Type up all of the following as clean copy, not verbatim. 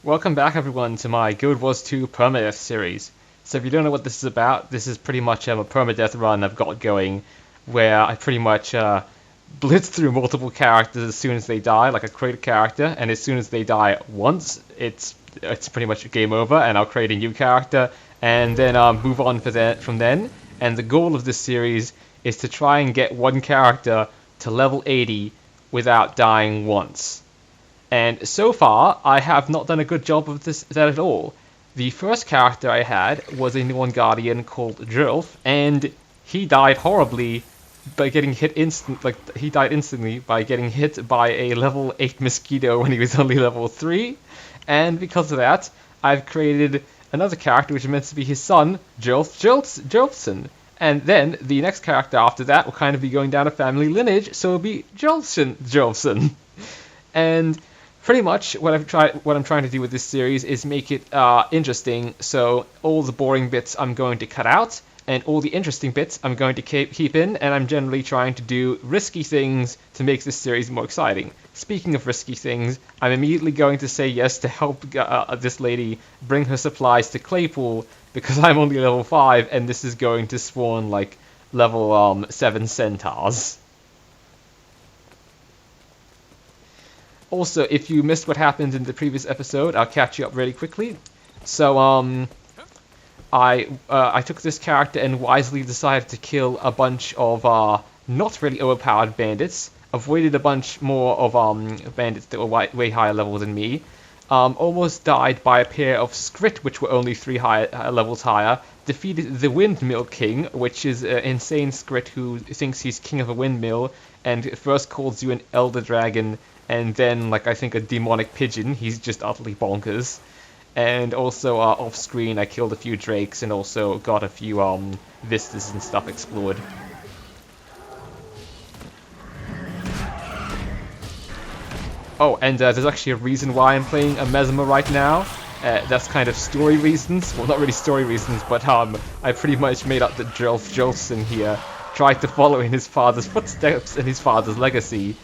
Welcome back everyone to my Guild Wars 2 permadeath series. So if you don't know what this is about, this is pretty much a permadeath run I've got going where I pretty much blitz through multiple characters as soon as they die, like I create a character, and as soon as they die once, it's pretty much game over, and I'll create a new character, and then move on from then. And the goal of this series is to try and get one character to level 80 without dying once. And so far, I have not done a good job of that at all. The first character I had was a Neon Guardian called Drilf, and he died horribly by getting hit he died instantly by getting hit by a level 8 mosquito when he was only level 3. And because of that, I've created another character which is meant to be his son, Jolfson. And then the next character after that will kind of be going down a family lineage, so it'll be Jolfson. And pretty much what I'm trying to do with this series is make it interesting. So all the boring bits I'm going to cut out, and all the interesting bits I'm going to keep in. And I'm generally trying to do risky things to make this series more exciting. Speaking of risky things, I'm immediately going to say yes to help this lady bring her supplies to Claypool because I'm only level 5, and this is going to spawn like level 7 centaurs. Also, if you missed what happened in the previous episode, I'll catch you up really quickly. So, I took this character and wisely decided to kill a bunch of not really overpowered bandits. Avoided a bunch more of bandits that were way higher level than me. Almost died by a pair of Skrit, which were only 3 levels higher. Defeated the Windmill King, which is an insane Skrit who thinks he's king of a windmill, and first calls you an Elder Dragon, and then, like, I think a demonic pigeon. He's just utterly bonkers. And also, off-screen, I killed a few drakes and also got a few vistas and stuff explored. Oh, and there's actually a reason why I'm playing a Mesmer right now. That's kind of story reasons. Well, not really story reasons, but I pretty much made up that Jolfson here tried to follow in his father's footsteps and his father's legacy,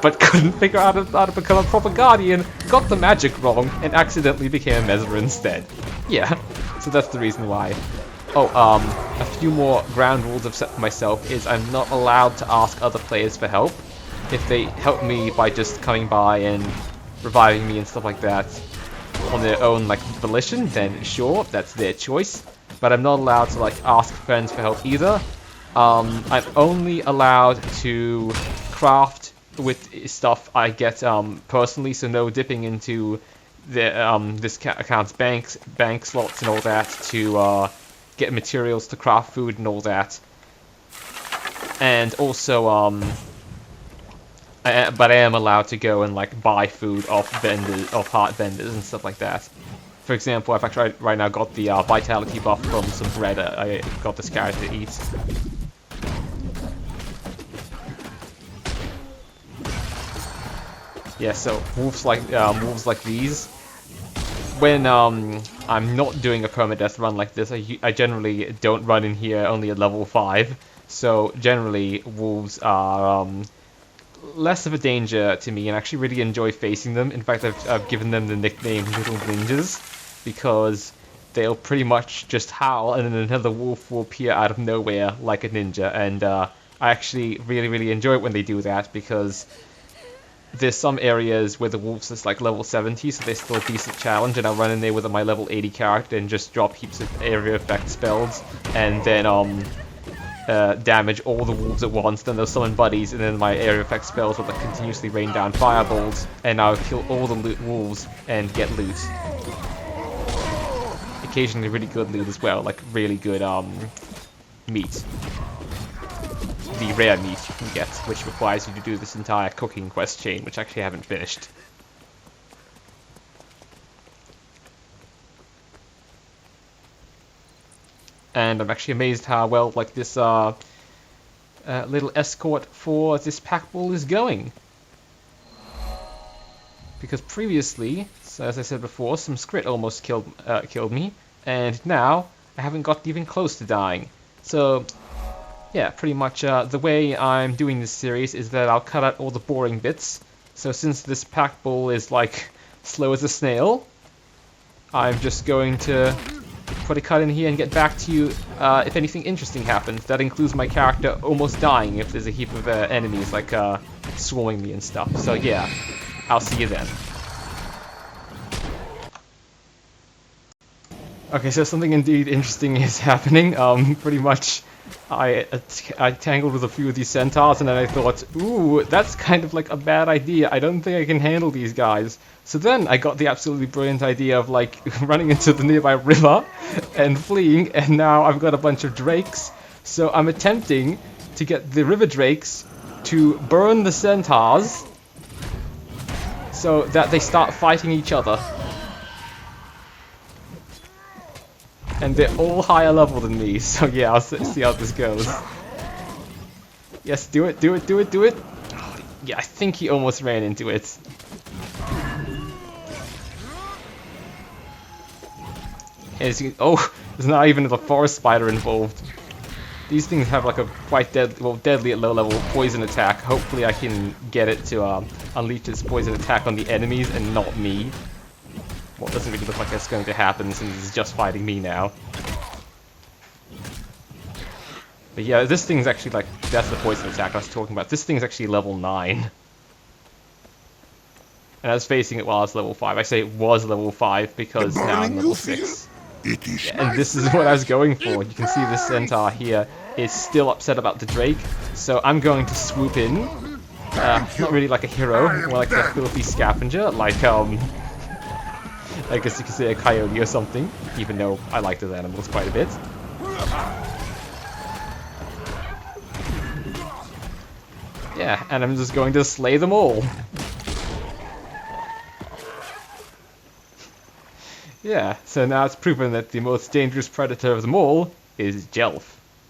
but couldn't figure out how to become a proper guardian, got the magic wrong, and accidentally became a Mesmer instead. Yeah, so that's the reason why. Oh, a few more ground rules I've set for myself is I'm not allowed to ask other players for help. If they help me by just coming by and reviving me and stuff like that on their own, like, volition, then sure, that's their choice. But I'm not allowed to, like, ask friends for help either. I'm only allowed to craft with stuff I get personally, so no dipping into the this account's bank slots and all that to get materials to craft food and all that. And also but I am allowed to go and, like, buy food off heart vendors and stuff like that. For example, I've actually right now got the vitality buff from some bread I got this character to eat. Yeah, so wolves like these. When I'm not doing a permadeath run like this, I generally don't run in here only at level 5. So generally, wolves are less of a danger to me, and I actually really enjoy facing them. In fact, I've given them the nickname Little Ninjas because they'll pretty much just howl, and then another wolf will appear out of nowhere like a ninja. And I actually really enjoy it when they do that because there's some areas where the wolves is like level 70, so they're still a decent challenge, and I'll run in there with my level 80 character and just drop heaps of area effect spells, and then damage all the wolves at once. Then they'll summon buddies, and then my area effect spells will, like, continuously rain down fireballs, and I'll kill all the wolves and get loot. Occasionally really good loot as well, like really good meat. The rare meat you can get, which requires you to do this entire cooking quest chain, which actually I haven't finished. And I'm actually amazed how well, like, this little escort for this pack bull is going. Because previously, so as I said before, some Skrit almost killed me, and now I haven't got even close to dying. So yeah, pretty much the way I'm doing this series is that I'll cut out all the boring bits. So since this pack bull is, like, slow as a snail, I'm just going to put a cut in here and get back to you if anything interesting happens. That includes my character almost dying if there's a heap of enemies like swarming me and stuff. So yeah, I'll see you then. Okay, so something indeed interesting is happening. Pretty much, I tangled with a few of these centaurs, and then I thought, ooh, that's kind of like a bad idea. I don't think I can handle these guys. So then I got the absolutely brilliant idea of like running into the nearby river and fleeing, and now I've got a bunch of drakes. So I'm attempting to get the river drakes to burn the centaurs so that they start fighting each other. And they're all higher level than me, so yeah, I'll see how this goes. Yes, do it, do it, do it, do it! Oh, yeah, I think he almost ran into it. Oh, there's not even a forest spider involved. These things have like a quite deadly at low level poison attack. Hopefully I can get it to unleash its poison attack on the enemies and not me. Well, it doesn't really look like that's going to happen since it's just fighting me now. But yeah, this thing's actually like, that's the poison attack I was talking about. This thing's actually level 9. And I was facing it while I was level 5. I say it was level 5 because now I'm level 6. Yeah, and this is what I was going for. You can see this centaur here is still upset about the drake. So I'm going to swoop in. Not really like a hero, more like a filthy scavenger, like I guess you could say a coyote or something, even though I like those animals quite a bit. Yeah, and I'm just going to slay them all. Yeah, so now it's proven that the most dangerous predator of them all is Jelf.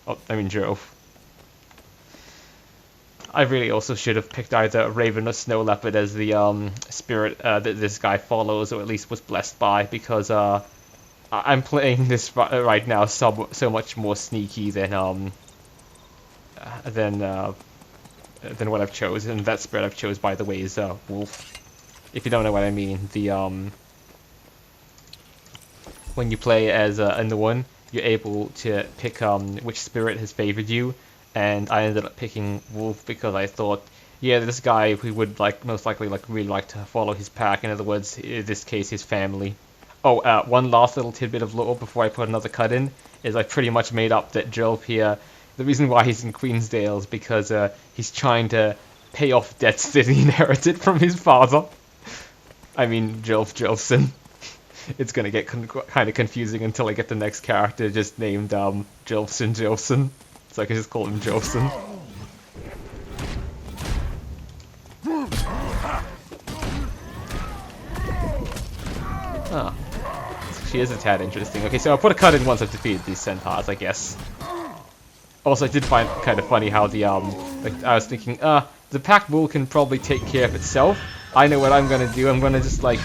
Oh, I mean Jove. I really also should have picked either a raven or snow leopard as the spirit that this guy follows, or at least was blessed by, because I'm playing this right now so much more sneaky than what I've chosen. That spirit I've chose, by the way, is wolf. If you don't know what I mean, the when you play as a Norn, you're able to pick which spirit has favored you. And I ended up picking wolf because I thought, yeah, this guy who would like most likely like really like to follow his pack. In other words, in this case, his family. Oh, one last little tidbit of lore before I put another cut in is I pretty much made up that Jelf here. The reason why he's in Queensdale is because he's trying to pay off debts that he inherited from his father. I mean, Jelfson. It's gonna get kind of confusing until I get the next character just named Jelfson. So I can just call him Jelfson. Ah, she is a tad interesting. Okay, so I'll put a cut in once I've defeated these centaurs, I guess. Also, I did find kind of funny how the like I was thinking, the pack bull can probably take care of itself. I know what I'm gonna do. I'm gonna just like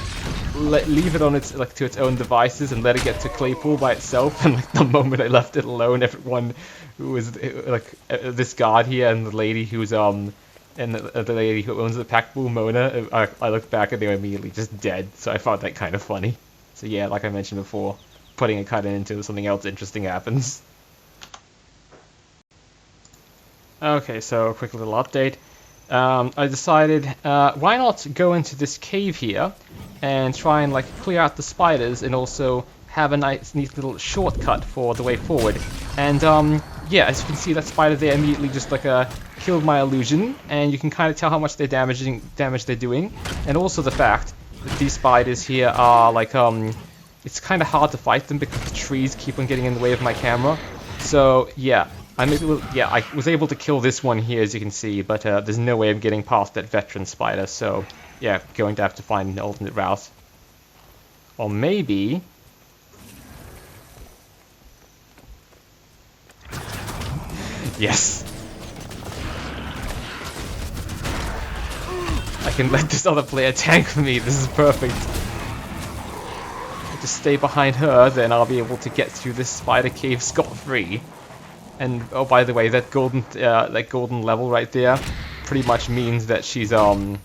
leave it on its to its own devices and let it get to Claypool by itself. And like the moment I left it alone, everyone who was like this guard here and the lady who's and the lady who owns the pack bull, Mona, I looked back and they were immediately just dead. So I found that kind of funny. So yeah, like I mentioned before, putting a cut in until something else interesting happens. Okay, so a quick little update. I decided, why not go into this cave here and try and like clear out the spiders and also have a nice, neat little shortcut for the way forward. And yeah, as you can see, that spider there immediately just like killed my illusion, and you can kind of tell how much damage they're doing, and also the fact that these spiders here are like it's kind of hard to fight them because the trees keep on getting in the way of my camera. So yeah. I was able to kill this one here, as you can see, but there's no way of getting past that veteran spider, so yeah, going to have to find an alternate route. Or maybe... Yes! I can let this other player tank for me, this is perfect. I'll just stay behind her, then I'll be able to get through this spider cave scot-free. And oh, by the way, that golden level right there pretty much means that she's already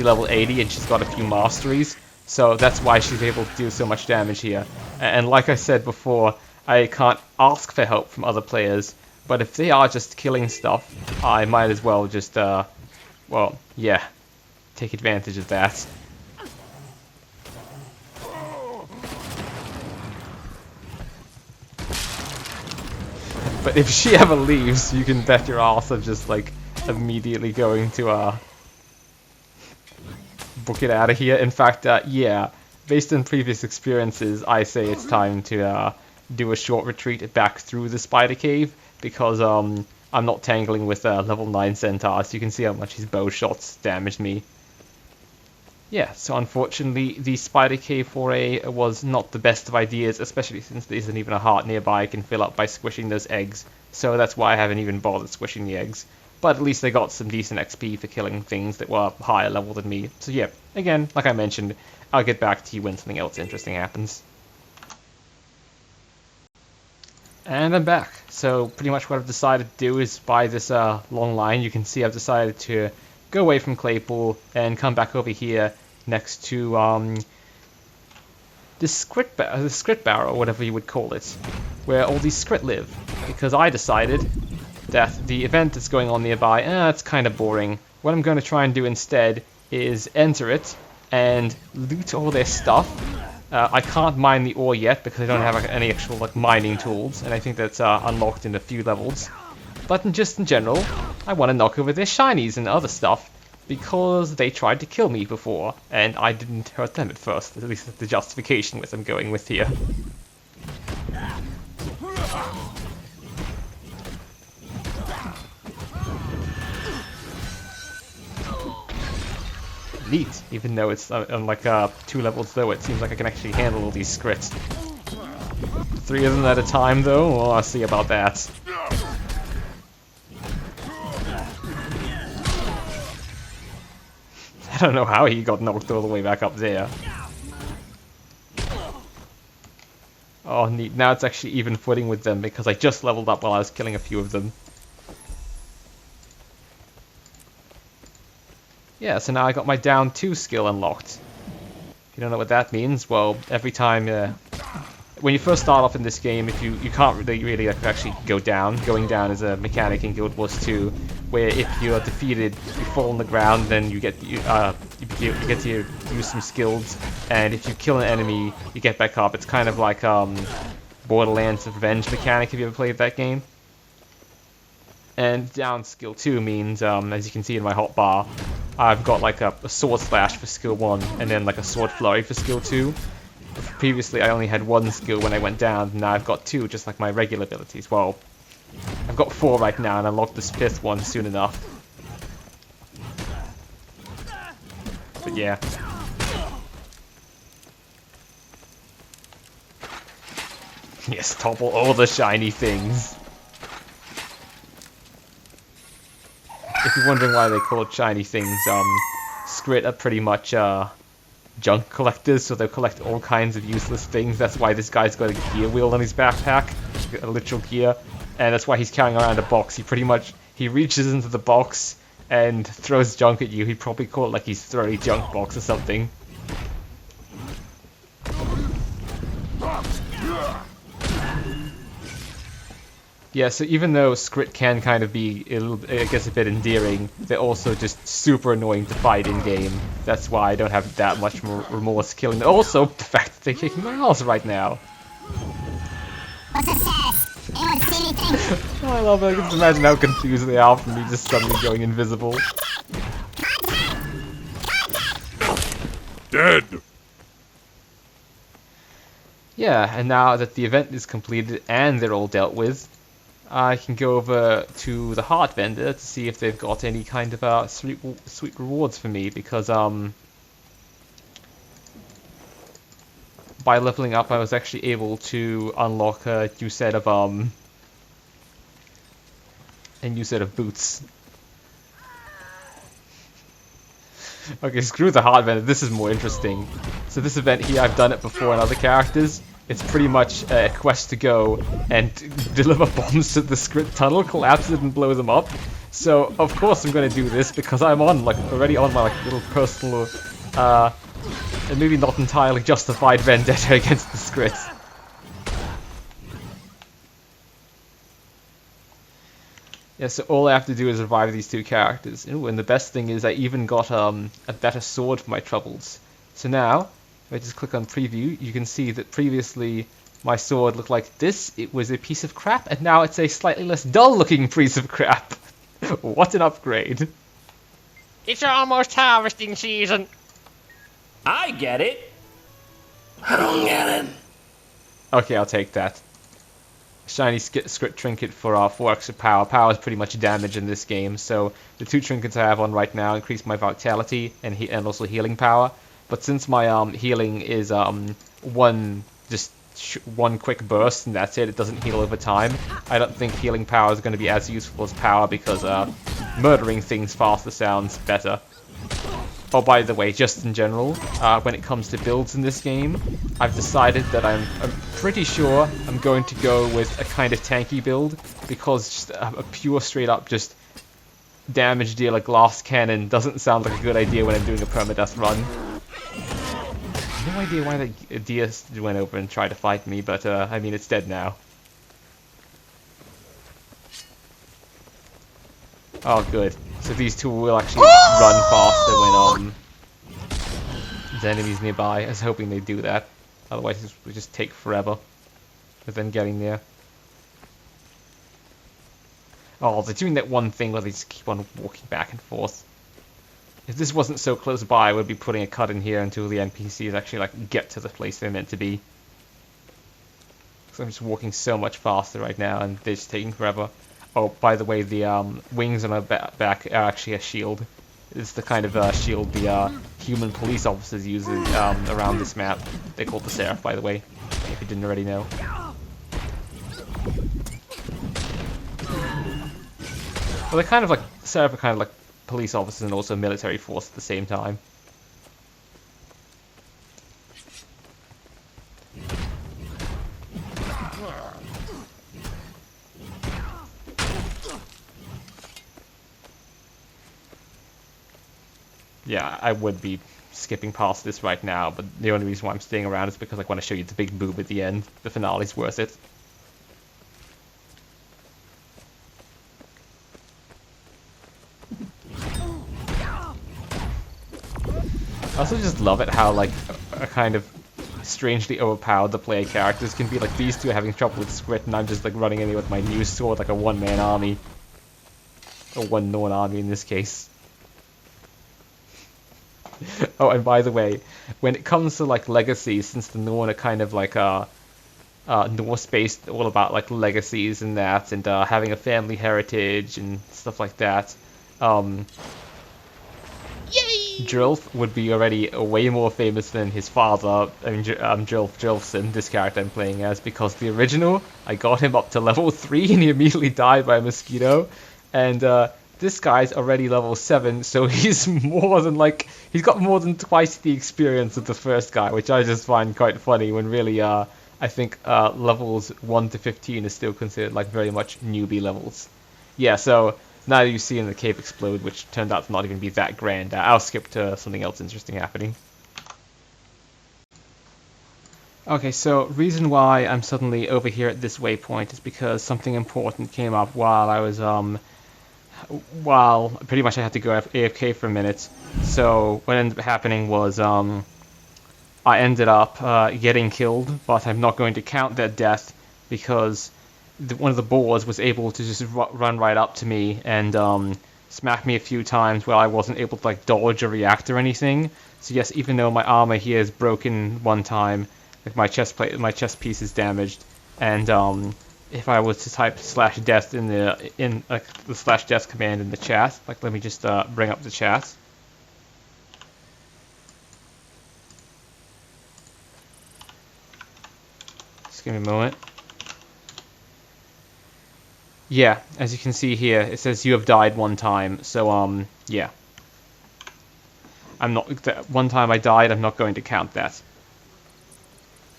level 80 and she's got a few masteries. So that's why she's able to do so much damage here. And like I said before, I can't ask for help from other players, but if they are just killing stuff, I might as well just, well, yeah, take advantage of that. But if she ever leaves, you can bet your ass of just, like, immediately going to, book it out of here. In fact, yeah, based on previous experiences, I say it's time to, do a short retreat back through the spider cave, because, I'm not tangling with, level 9 centaurs. You can see how much his bow shots damaged me. Yeah, so unfortunately, the spider cave foray was not the best of ideas, especially since there isn't even a heart nearby I can fill up by squishing those eggs, so that's why I haven't even bothered squishing the eggs. But at least I got some decent XP for killing things that were higher level than me. So yeah, again, like I mentioned, I'll get back to you when something else interesting happens. And I'm back. So pretty much what I've decided to do is by this long line, you can see I've decided to go away from Claypool and come back over here next to the Skrit Barrow, whatever you would call it, where all these Skrit live, because I decided that the event that's going on nearby, it's kind of boring. What I'm going to try and do instead is enter it and loot all their stuff. I can't mine the ore yet because I don't have any actual like mining tools, and I think that's unlocked in a few levels. But just in general, I want to knock over their shinies and other stuff, because they tried to kill me before, and I didn't hurt them at first. At least that's the justification with I'm going with here. Neat, even though it's on like 2 levels lower, it seems like I can actually handle all these scrits. 3 of them at a time though, well, I'll see about that. I don't know how he got knocked all the way back up there. Oh, neat. Now it's actually even footing with them because I just leveled up while I was killing a few of them. Yeah, so now I got my down 2 skill unlocked. If you don't know what that means, well, every time, when you first start off in this game, if you can't really actually go down. Going down is a mechanic in Guild Wars 2, where if you are defeated, you fall on the ground, then you get to use some skills, and if you kill an enemy, you get back up. It's kind of like Borderlands Revenge mechanic, if you ever played that game. And down skill 2 means, as you can see in my hotbar, I've got like a sword slash for skill 1, and then like a sword flurry for skill 2. Previously I only had 1 skill when I went down, and now I've got 2, just like my regular abilities. Well, I've got 4 right now, and I'll unlock this 5th one soon enough. But yeah. Yes, topple all the shiny things. If you're wondering why they call it shiny things, Skrit are pretty much junk collectors, so they'll collect all kinds of useless things. That's why this guy's got a gear wheel on his backpack, a literal gear, and that's why he's carrying around a box. He reaches into the box and throws junk at you. He'd probably call it like he's throwing a junk box or something. Yeah, so even though Skrit can kind of be, I guess, a bit endearing, they're also just super annoying to fight in-game. That's why I don't have that much more remorse killing them. Also, the fact that they're kicking my ass right now. What's the status? Anyone see anything? I love it. I can just imagine how confused they are from me just suddenly going invisible. Dead! Yeah, and now that the event is completed and they're all dealt with, I can go over to the heart vendor to see if they've got any kind of sweet rewards for me, because by leveling up I was actually able to unlock a new set of boots. Okay, screw the heart vendor, this is more interesting. So this event here, I've done it before on other characters. It's pretty much a quest to go and deliver bombs to the Skrit tunnel, collapse it and blow them up. So of course I'm going to do this because I'm on already on my little personal and maybe not entirely justified vendetta against the scripts. Yeah, so all I have to do is revive these two characters. Ooh, and the best thing is I even got a better sword for my troubles. So now, if I just click on preview, you can see that previously my sword looked like this. It was a piece of crap, and now it's a slightly less dull-looking piece of crap. What an upgrade. It's almost harvesting season. I get it. I don't get it. Okay, I'll take that. Shiny script trinket for 4 extra power. Power is pretty much damage in this game, so the 2 trinkets I have on right now increase my vitality and also healing power. But since my healing is one quick burst and that's it, it doesn't heal over time, I don't think healing power is going to be as useful as power because murdering things faster sounds better. Oh, by the way, just in general, when it comes to builds in this game, I've decided that I'm pretty sure I'm going to go with a kind of tanky build, because just a pure straight up just damage dealer glass cannon doesn't sound like a good idea when I'm doing a permadeath run. No idea why that deer went over and tried to fight me, but I mean, it's dead now. Oh, good. So these two will actually run faster when there's enemies nearby. I was hoping they'd do that. Otherwise it would just take forever with them getting there. Oh, they're doing that one thing where they just keep on walking back and forth. If this wasn't so close by, I would be putting a cut in here until the NPCs actually like get to the place they're meant to be. So I'm just walking so much faster right now, and they're just taking forever. Oh, by the way, the wings on my back are actually a shield. It's the kind of shield the human police officers use around this map. They're called the Seraph, by the way, if you didn't already know. Well, they're kind of like, Seraph are kind of like police officers and also military force at the same time. Yeah, I would be skipping past this right now, but the only reason why I'm staying around is because I want to show you the big boob at the end. The finale's worth it. I also just love it how, like, a kind of strangely overpowered the player characters can be. Like, these two are having trouble with script, and I'm just, like, running in there with my new sword like a one-man army. Or one-non army in this case. Oh, and by the way, when it comes to, like, legacies, since the Norn are kind of, like, Norse-based, all about, like, legacies and that, and having a family heritage and stuff like that, Drilf would be already way more famous than his father. I mean, Drilfson, this character I'm playing as, because the original, I got him up to level 3 and he immediately died by a mosquito. And this guy's already level 7, so he's more than he's got more than twice the experience of the first guy, which I just find quite funny when really, I think levels 1 to 15 is still considered like very much newbie levels. Yeah, so now you see in the cave explode, which turned out to not even be that grand. I'll skip to something else interesting happening. Okay, so reason why I'm suddenly over here at this waypoint is because something important came up while I was, while pretty much I had to go AFK for a minute. So what ended up happening was, I ended up getting killed, but I'm not going to count that death because one of the boars was able to just run right up to me and smack me a few times while I wasn't able to like dodge or react or anything. So yes, even though my armor here is broken one time, like my chest piece is damaged, and if I was to type /death in the /death command in the chat, like let me just bring up the chat. Just give me a moment. Yeah, as you can see here, it says you have died one time, so, yeah. One time I died, I'm not going to count that.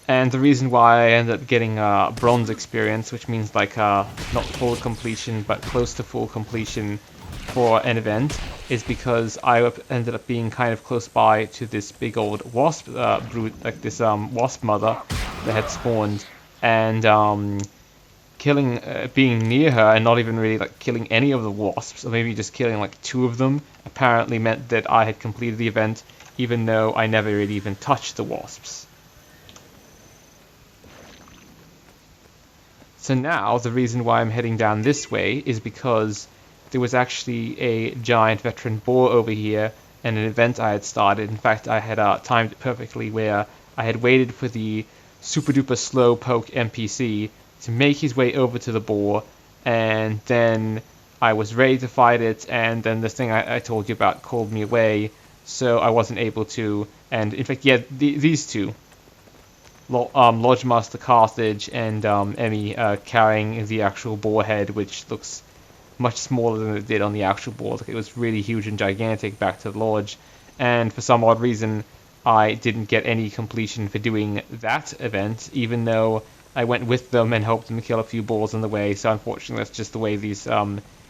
And the reason why I ended up getting, bronze experience, which means, like, not full completion, but close to full completion, for an event is because I ended up being kind of close by to this big old wasp brood, like this wasp mother that had spawned, and killing, being near her and not even really like killing any of the wasps, or maybe just killing like 2 of them, apparently meant that I had completed the event, even though I never really even touched the wasps. So now, the reason why I'm heading down this way is because there was actually a giant veteran boar over here, and an event I had started. In fact, I had timed it perfectly where I had waited for the super duper slow poke NPC to make his way over to the boar, and then I was ready to fight it, and then this thing I told you about called me away, so I wasn't able to. And in fact, yeah, these two, Lodge Master Carthage and Emmy, carrying the actual boar head, which looks much smaller than it did on the actual board. Like, it was really huge and gigantic back to the lodge, and for some odd reason I didn't get any completion for doing that event, even though I went with them and helped them kill a few boars on the way. So unfortunately that's just the way these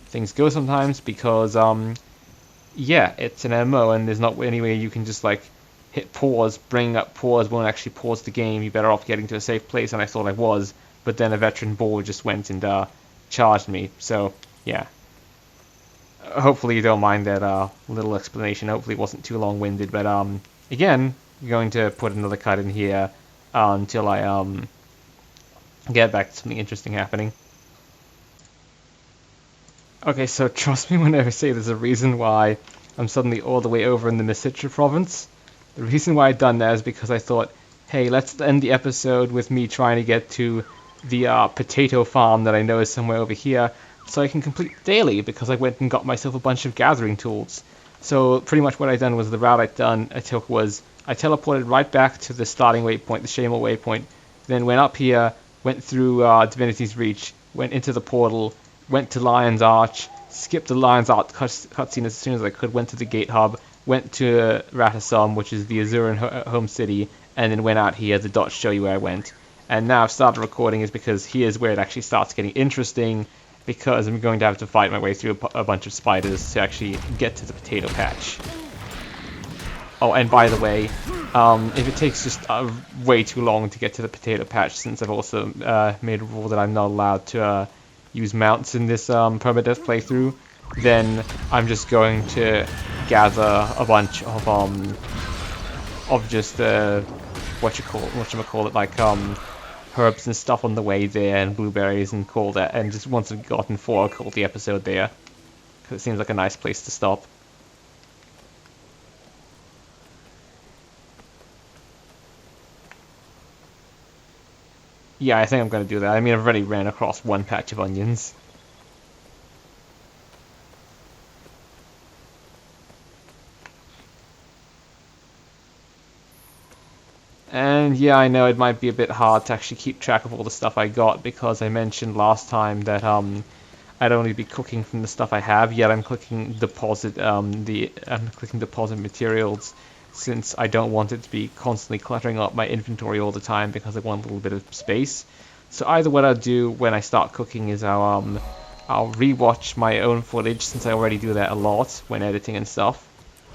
things go sometimes, because yeah, it's an MMO and there's not any way you can just like hit pause. Bringing up pause won't actually pause the game. You're better off getting to a safe place, and I thought I was, but then a veteran boar just went and charged me. So yeah, hopefully you don't mind that little explanation. Hopefully it wasn't too long-winded, but again, I'm going to put another cut in here until I get back to something interesting happening. Okay, so trust me when I say there's a reason why I'm suddenly all the way over in the Misitra province. The reason why I'd done that is because I thought, hey, let's end the episode with me trying to get to the potato farm that I know is somewhere over here, so I can complete daily, because I went and got myself a bunch of gathering tools. So pretty much what I done was, the route I took was, I teleported right back to the starting waypoint, the Shamal waypoint, then went up here, went through Divinity's Reach, went into the portal, went to Lion's Arch, skipped the Lion's Arch cutscene as soon as I could, went to the Gate Hub, went to Ratasum, which is the Azuran home city, and then went out here. The dots show you where I went. And now I've started recording is because here's where it actually starts getting interesting, because I'm going to have to fight my way through a bunch of spiders to actually get to the potato patch. Oh, and by the way, if it takes just way too long to get to the potato patch, since I've also made a rule that I'm not allowed to use mounts in this permadeath playthrough, then I'm just going to gather a bunch of just whatchamacallit, like herbs and stuff on the way there, and blueberries, and call that. And just once I've gotten 4, I'll call the episode there, because it seems like a nice place to stop. Yeah, I think I'm going to do that. I mean, I've already ran across one patch of onions. And yeah, I know it might be a bit hard to actually keep track of all the stuff I got, because I mentioned last time that I'd only be cooking from the stuff I have, yet I'm clicking deposit deposit materials, since I don't want it to be constantly cluttering up my inventory all the time, because I want a little bit of space. So either what I'll do when I start cooking is I'll rewatch my own footage, since I already do that a lot when editing and stuff,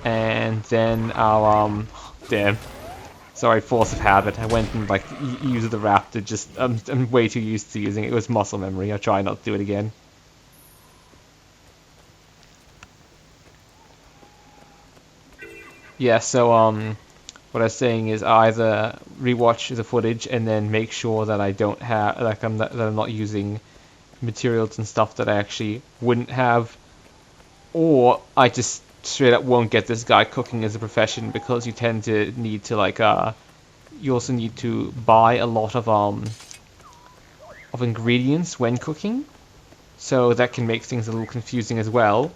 and then I'll damn. Sorry, force of habit. I went and like used the raptor. Just I'm way too used to using it. It was muscle memory. I'll try not to do it again. Yeah. So what I was saying is, I either rewatch the footage and then make sure that I don't have, like, that I'm not using materials and stuff that I actually wouldn't have, or I just straight up won't get this guy cooking as a profession, because you tend to need to like you also need to buy a lot of ingredients when cooking, so that can make things a little confusing as well.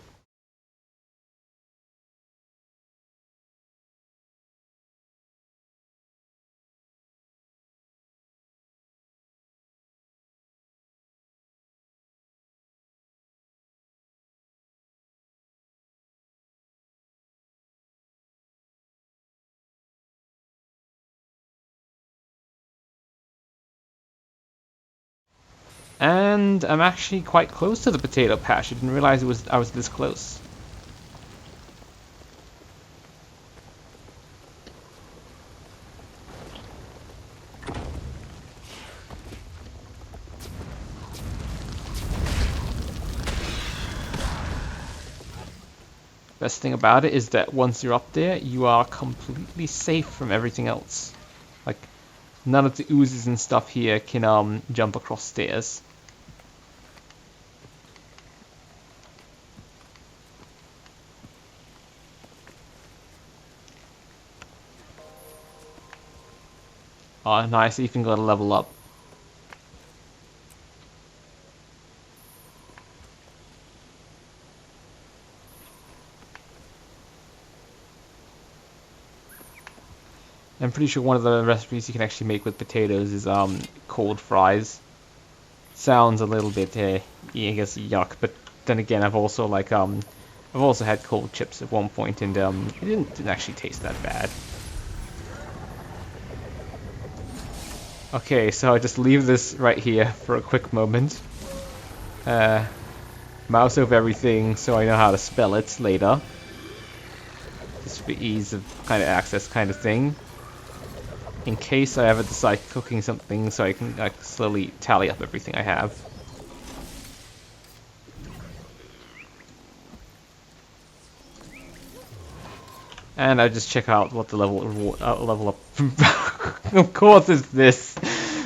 And I'm actually quite close to the potato patch. I didn't realize I was this close. Best thing about it is that once you're up there, you are completely safe from everything else. Like, none of the oozes and stuff here can jump across stairs. Oh, nice, Ethan got a level up. I'm pretty sure one of the recipes you can actually make with potatoes is cold fries. Sounds a little bit, I guess, yuck, but then again, I've also had cold chips at one point, and it didn't actually taste that bad. Okay, so I just leave this right here for a quick moment. Mouse over everything so I know how to spell it later. Just for ease of kind of access kind of thing. In case I ever decide cooking something so I can slowly tally up everything I have. And I just check out what the level up of course it's this.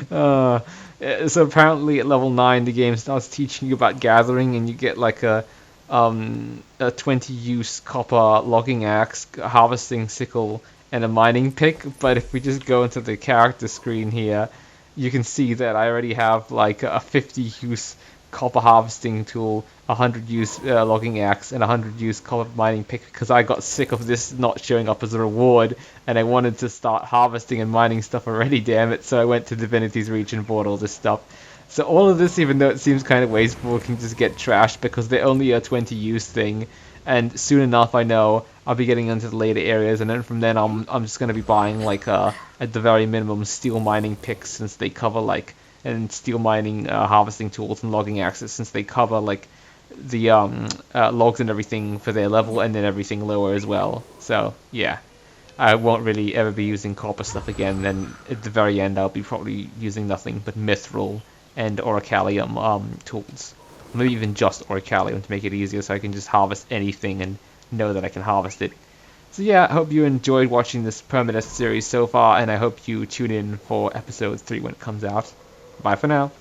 So apparently at level 9 the game starts teaching you about gathering, and you get like a 20 use copper logging axe, harvesting sickle, and a mining pick. But if we just go into the character screen here, you can see that I already have like a 50 use copper harvesting tool, 100 use logging axe, and 100 use copper mining pick, because I got sick of this not showing up as a reward, and I wanted to start harvesting and mining stuff already, damn it. So I went to Divinity's Reach and bought all this stuff. So all of this, even though it seems kind of wasteful, can just get trashed because they're only a 20 use thing, and soon enough I know I'll be getting into the later areas, and then from then I'm just going to be buying like at the very minimum steel mining picks, since they cover like, and steel mining harvesting tools and logging axes, since they cover like the logs and everything for their level, and then everything lower as well. So yeah, I won't really ever be using copper stuff again. Then at the very end I'll be probably using nothing but mithril and orichallium tools. Maybe even just orichallium to make it easier, so I can just harvest anything and know that I can harvest it. So yeah, I hope you enjoyed watching this permadeath series so far, and I hope you tune in for episode 3 when it comes out. Bye for now.